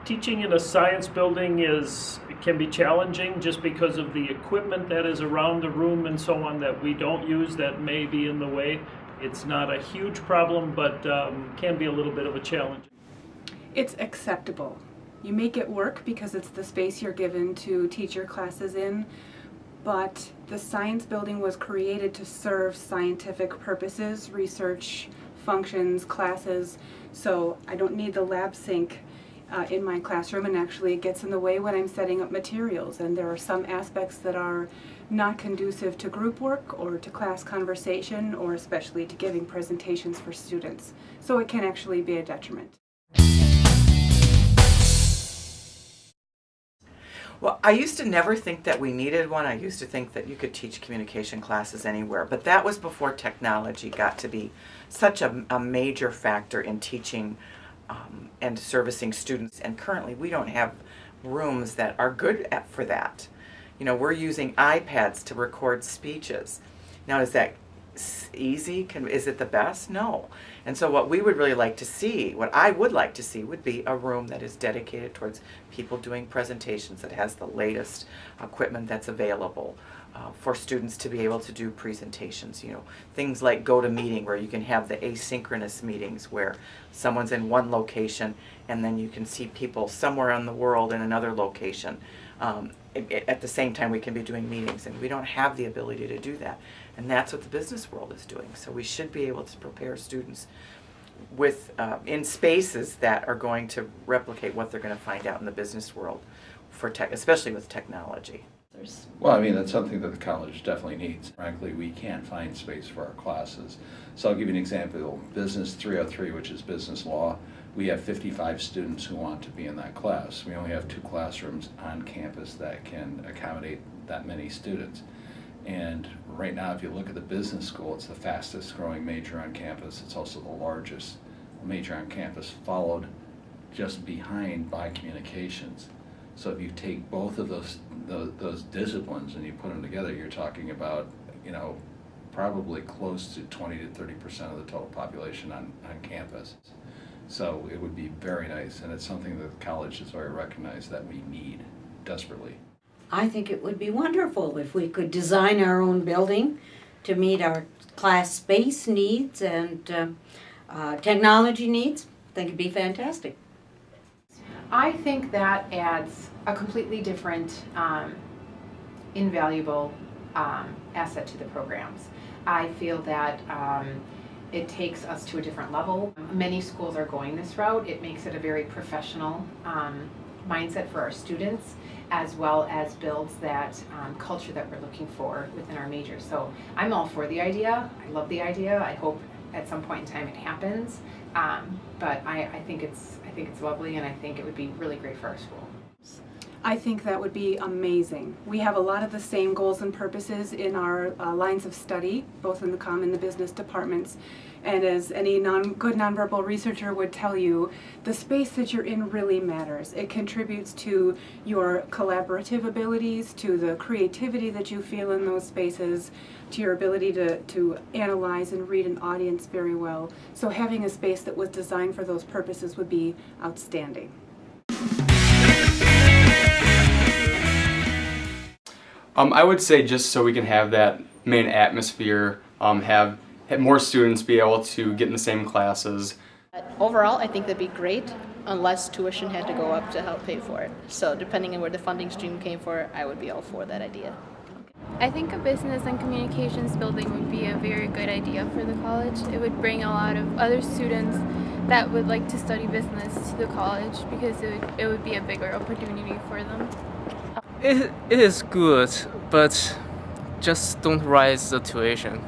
Teaching in a science building can be challenging just because of the equipment that is around the room and so on that we don't use that may be in the way. It's not a huge problem, but can be a little bit of a challenge. It's acceptable. You make it work because it's the space you're given to teach your classes in, but the science building was created to serve scientific purposes, research functions, classes, so I don't need the lab sink in my classroom, and actually it gets in the way when I'm setting up materials, and there are some aspects that are not conducive to group work or to class conversation or especially to giving presentations for students. So it can actually be a detriment. Well, I used to never think that we needed one. I used to think that you could teach communication classes anywhere, but that was before technology got to be such a major factor in teaching and servicing students. And currently we don't have rooms that are good for that. You know, we're using iPads to record speeches. Now, is that easy? Is it the best? No. And so what we would really like to see, what I would like to see, would be a room that is dedicated towards people doing presentations, that has the latest equipment that's available for students to be able to do presentations. You know, things like GoToMeeting, where you can have the asynchronous meetings where someone's in one location and then you can see people somewhere in the world in another location. At the same time we can be doing meetings, and we don't have the ability to do that. And that's what the business world is doing. So we should be able to prepare students with in spaces that are going to replicate what they're going to find out in the business world, for especially with technology. Well, I mean, that's something that the college definitely needs. Frankly, we can't find space for our classes. So I'll give you an example. Business 303, which is business law, we have 55 students who want to be in that class. We only have 2 classrooms on campus that can accommodate that many students. And right now, if you look at the business school, it's the fastest growing major on campus. It's also the largest major on campus, followed just behind by communications. So if you take both of those disciplines and you put them together, you're talking about, you know, probably close to 20 to 30% of the total population on campus. So it would be very nice, and it's something that the college has already recognized that we need desperately. I think it would be wonderful if we could design our own building to meet our class space needs and technology needs. I think it'd be fantastic. I think that adds a completely different, invaluable asset to the programs. I feel that it takes us to a different level. Many schools are going this route. It makes it a very professional mindset for our students, as well as builds that culture that we're looking for within our major. So I'm all for the idea. I love the idea. I hope at some point in time it happens. But I think it's lovely, and I think it would be really great for our school. I think that would be amazing. We have a lot of the same goals and purposes in our lines of study, both in the comm and the business departments. And as any good nonverbal researcher would tell you, the space that you're in really matters. It contributes to your collaborative abilities, to the creativity that you feel in those spaces, to your ability to analyze and read an audience very well. So having a space that was designed for those purposes would be outstanding. I would say just so we can have that main atmosphere, have more students be able to get in the same classes. Overall, I think that'd be great, unless tuition had to go up to help pay for it. So depending on where the funding stream came for, I would be all for that idea. I think a business and communications building would be a very good idea for the college. It would bring a lot of other students that would like to study business to the college because it would be a bigger opportunity for them. It is good, but just don't raise the tuition.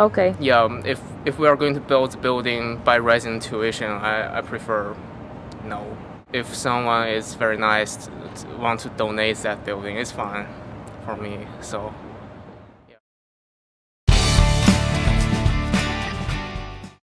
Okay. Yeah, if we are going to build the building by raising tuition, I prefer no. If someone is very nice, want to donate that building, it's fine for me. So